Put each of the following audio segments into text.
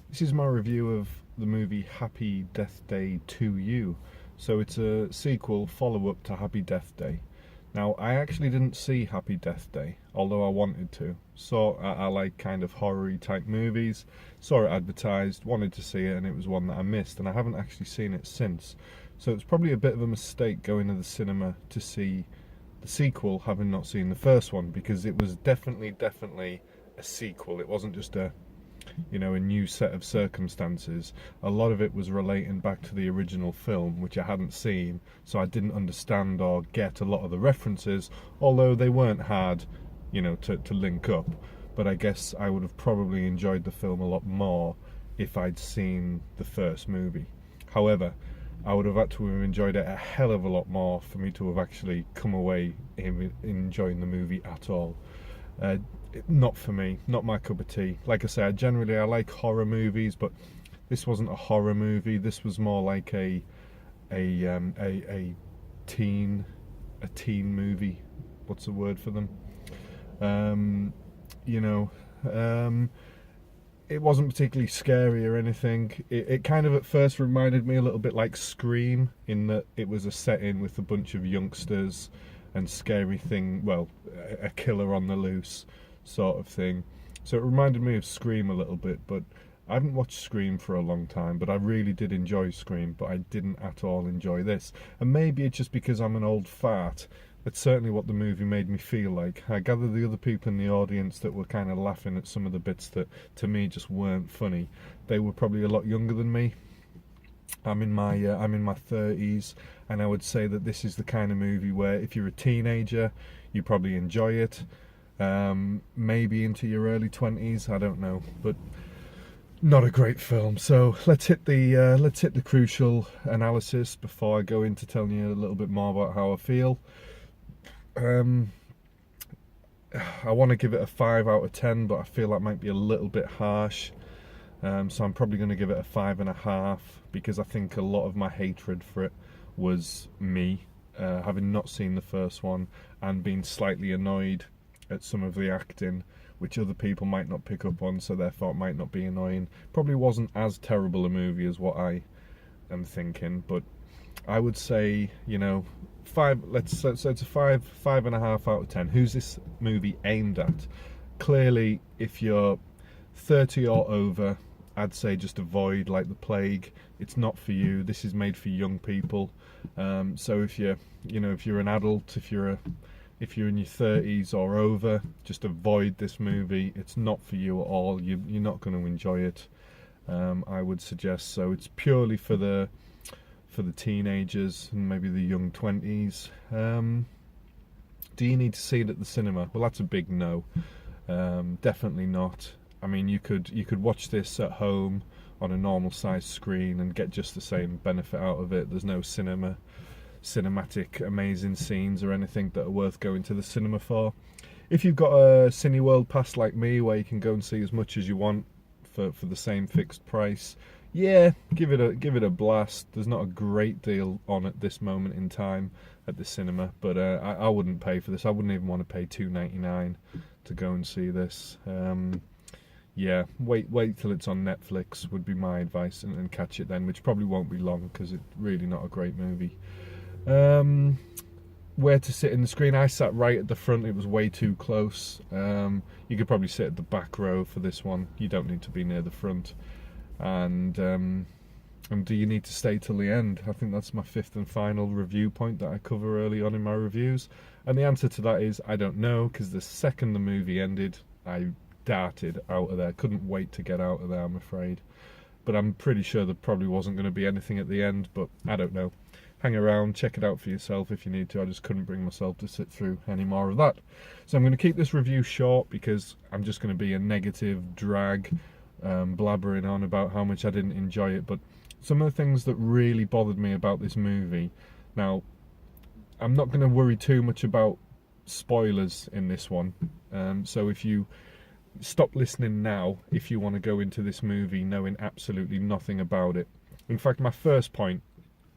This is my review of the movie Happy Death Day 2U. So it's a sequel, follow-up to Happy Death Day. Now, I actually didn't see Happy Death Day, although I wanted to. So I like kind of horror-y type movies, saw it advertised, wanted to see it, and it was one that I missed, and I haven't actually seen it since. So it's probably a bit of a mistake going to the cinema to see the sequel, having not seen the first one, because it was definitely a sequel. It wasn't just a new set of circumstances. A lot of it was relating back to the original film, which I hadn't seen, so I didn't understand or get a lot of the references, although they weren't hard, to link up. But I guess I would have probably enjoyed the film a lot more if I'd seen the first movie. However, I would have had to have enjoyed it a hell of a lot more for me to have actually come away enjoying the movie at all. Uh, Not for me, not my cup of tea. Like I say, I like horror movies, but this wasn't a horror movie. This was more like a teen a teen movie. What's the word for them? Um, you know, um, it wasn't particularly scary or anything. It kind of at first reminded me a little bit like Scream, in that it was a setting with a bunch of youngsters and scary thing, well, a killer on the loose sort of thing. So it reminded me of Scream a little bit, but I haven't watched Scream for a long time, but I really did enjoy Scream, but I didn't at all enjoy this. And maybe it's just because I'm an old fart. That's certainly what the movie made me feel like. I gather the other people in the audience that were kind of laughing at some of the bits that to me just weren't funny, they were probably a lot younger than me. I'm in my 30s, and I would say that this is the kind of movie where if you're a teenager, you probably enjoy it. Maybe into your early 20s, I don't know, but not a great film. So let's hit the crucial analysis before I go into telling you a little bit more about how I feel. I want to give it a 5 out of 10, but I feel that might be a little bit harsh. So I'm probably going to give it a 5.5, because I think a lot of my hatred for it was me, having not seen the first one and being slightly annoyed at some of the acting, which other people might not pick up on, so therefore it might not be annoying. Probably wasn't as terrible a movie as what I am thinking, but I would say, five. So it's a 5.5 out of 10. Who's this movie aimed at? Clearly, if you're 30 or over, I'd say just avoid like the plague. It's not for you. This is made for young people. So if you're an adult, if you're in your 30s or over, just avoid this movie. It's not for you at all. You're not going to enjoy it. I would suggest so. It's purely for the teenagers and maybe the young 20s. Do you need to see it at the cinema? Well, that's a big no. Definitely not. I mean, you could watch this at home on a normal sized screen and get just the same benefit out of it. There's no cinematic amazing scenes or anything that are worth going to the cinema for. If you've got a Cineworld pass like me, where you can go and see as much as you want for the same fixed price, yeah, give it a blast. There's not a great deal on at this moment in time at the cinema, but I wouldn't pay for this. I wouldn't even want to pay $2.99 to go and see this. Yeah, wait till it's on Netflix would be my advice, and catch it then, which probably won't be long because it's really not a great movie. Where to sit in the screen? I sat right at the front. It was way too close. You could probably sit at the back row for this one. You don't need to be near the front. And do you need to stay till the end? I think that's my fifth and final review point that I cover early on in my reviews. And the answer to that is I don't know, because the second the movie ended, I darted out of there. Couldn't wait to get out of there, I'm afraid. But I'm pretty sure there probably wasn't going to be anything at the end, but I don't know. Hang around, check it out for yourself if you need to. I just couldn't bring myself to sit through any more of that. So I'm going to keep this review short, because I'm just going to be a negative drag, blabbering on about how much I didn't enjoy it. But some of the things that really bothered me about this movie, now I'm not going to worry too much about spoilers in this one, so if you stop listening now if you want to go into this movie knowing absolutely nothing about it. In fact, my first point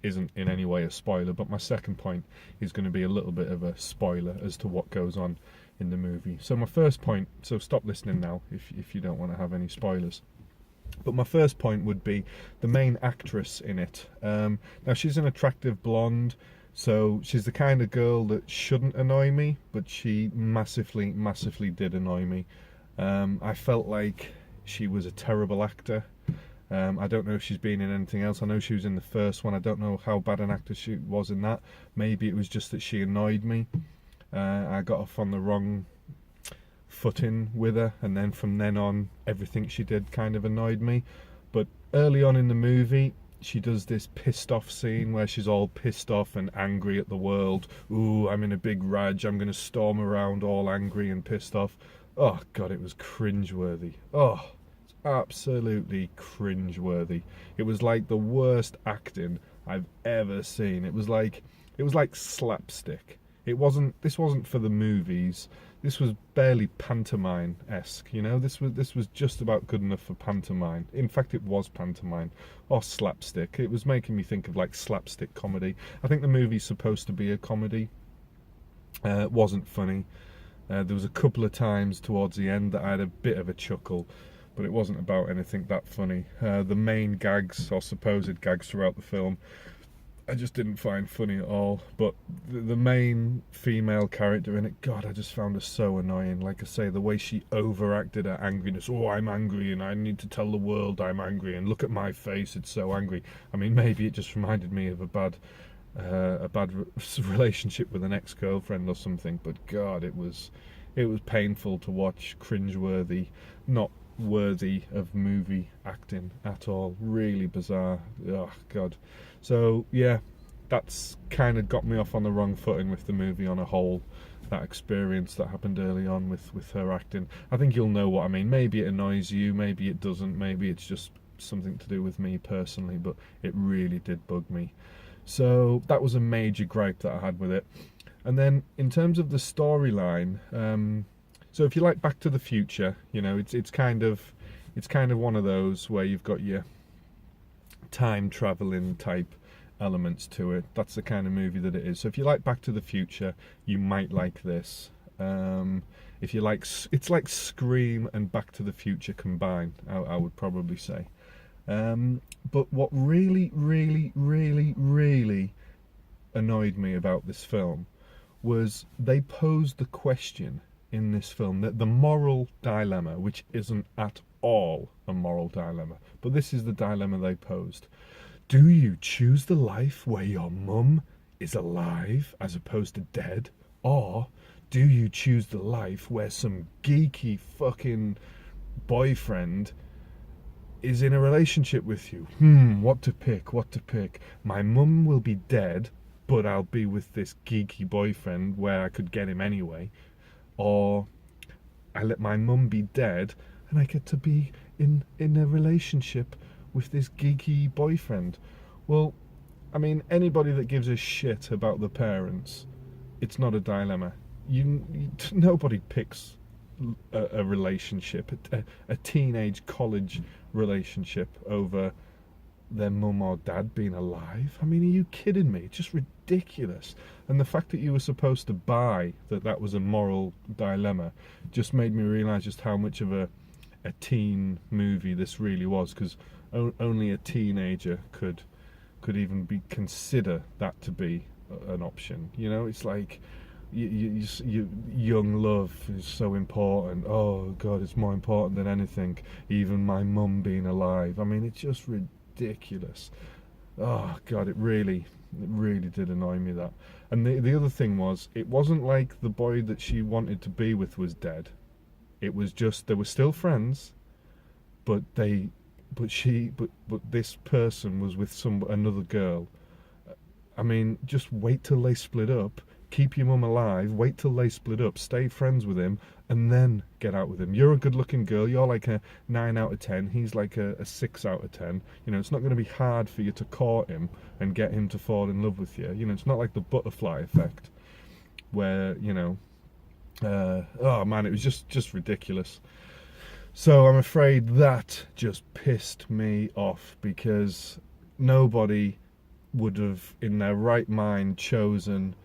isn't in any way a spoiler, but my second point is going to be a little bit of a spoiler as to what goes on in the movie. So my first point, so stop listening now if you don't want to have any spoilers. But my first point would be the main actress in it. Now, she's an attractive blonde, so she's the kind of girl that shouldn't annoy me, but she massively, massively did annoy me. I felt like she was a terrible actor. I don't know if she's been in anything else. I know she was in the first one. I don't know how bad an actor she was in that. Maybe it was just that she annoyed me. I got off on the wrong footing with her, and then from then on everything she did kind of annoyed me. But early on in the movie, she does this pissed off scene where she's all pissed off and angry at the world. Ooh, I'm in a big rage, I'm gonna storm around all angry and pissed off. Oh god, it was cringeworthy. Oh, it's absolutely cringeworthy. It was like the worst acting I've ever seen. It was like slapstick. This wasn't for the movies. This was barely pantomime-esque, you know. This was just about good enough for pantomime. In fact, it was pantomime or slapstick. It was making me think of like slapstick comedy. I think the movie's supposed to be a comedy. It wasn't funny. There was a couple of times towards the end that I had a bit of a chuckle, but it wasn't about anything that funny. The main gags or supposed gags throughout the film, I just didn't find funny at all. But the main female character in it, God, I just found her so annoying. Like I say, the way she overacted her angriness. Oh, I'm angry and I need to tell the world I'm angry, and look at my face, it's so angry. I mean, maybe it just reminded me of a bad relationship with an ex-girlfriend or something. But God, it was painful to watch, cringeworthy, not worthy of movie acting at all. Really bizarre. Oh God. So yeah, that's kind of got me off on the wrong footing with the movie on a whole. That experience that happened early on with her acting. I think you'll know what I mean. Maybe it annoys you, maybe it doesn't, maybe it's just something to do with me personally, but it really did bug me. So that was a major gripe that I had with it. And then in terms of the storyline, so if you like Back to the Future, you know, it's kind of one of those where you've got your time traveling type elements to it. That's the kind of movie that it is. So if you like Back to the Future, you might like this. If you like, it's like Scream and Back to the Future combined, I would probably say. But what really, really, really, really annoyed me about this film was they posed the question in this film, that the moral dilemma, which isn't at all a moral dilemma, but this is the dilemma they posed. Do you choose the life where your mum is alive as opposed to dead, or do you choose the life where some geeky fucking boyfriend is in a relationship with you? What to pick? My mum will be dead, but I'll be with this geeky boyfriend where I could get him anyway. Or I let my mum be dead and I get to be in a relationship with this geeky boyfriend. Well, I mean, anybody that gives a shit about the parents, it's not a dilemma. Nobody picks a relationship, a teenage college relationship, over their mum or dad being alive. I mean, are you kidding me? It's just ridiculous. And the fact that you were supposed to buy that was a moral dilemma just made me realise just how much of a teen movie this really was, because only a teenager could even consider that to be an option. You know, it's like young love is so important. Oh God, it's more important than anything, even my mum being alive. I mean, it's just ridiculous. Oh God, it really did annoy me, that. And the other thing was, it wasn't like the boy that she wanted to be with was dead. It was just, they were still friends, but this person was with another girl. I mean, just wait till they split up. Keep your mum alive, wait till they split up, stay friends with him, and then get out with him. You're a good-looking girl, you're like a 9 out of 10, he's like a 6 out of 10. You know, it's not going to be hard for you to court him and get him to fall in love with you. You know, it's not like the butterfly effect, where, you know, oh man, it was just ridiculous. So I'm afraid that just pissed me off, because nobody would have, in their right mind, chosen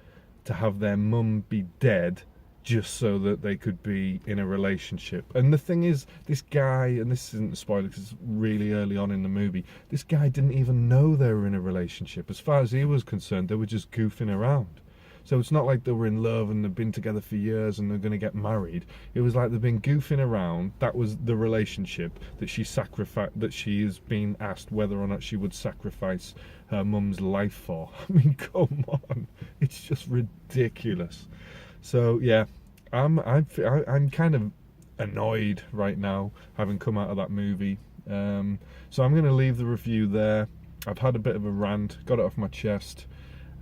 to have their mum be dead just so that they could be in a relationship. And the thing is, this guy, and this isn't a spoiler because it's really early on in the movie, this guy didn't even know they were in a relationship. As far as he was concerned, they were just goofing around. So it's not like they were in love and they've been together for years and they're going to get married. It was like they've been goofing around. That was the relationship that that she is being asked whether or not she would sacrifice her mum's life for. I mean, come on, it's just ridiculous. So yeah, I'm kind of annoyed right now, having come out of that movie. So I'm going to leave the review there. I've had a bit of a rant, got it off my chest.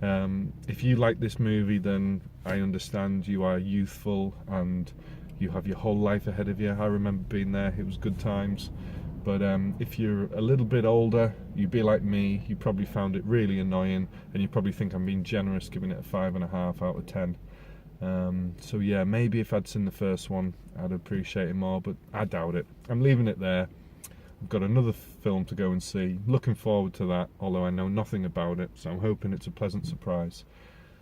If you like this movie, then I understand you are youthful and you have your whole life ahead of you. I remember being there, it was good times. But if you're a little bit older, you'd be like me, you probably found it really annoying, and you probably think I'm being generous giving it a 5.5 out of 10. So yeah, maybe if I'd seen the first one, I'd appreciate it more, but I doubt it. I'm leaving it there. I've got another film to go and see. Looking forward to that, although I know nothing about it, so I'm hoping it's a pleasant surprise.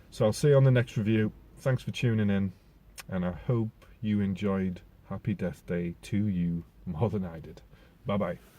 So I'll see you on the next review. Thanks for tuning in, and I hope you enjoyed Happy Death Day to you more than I did. Bye bye.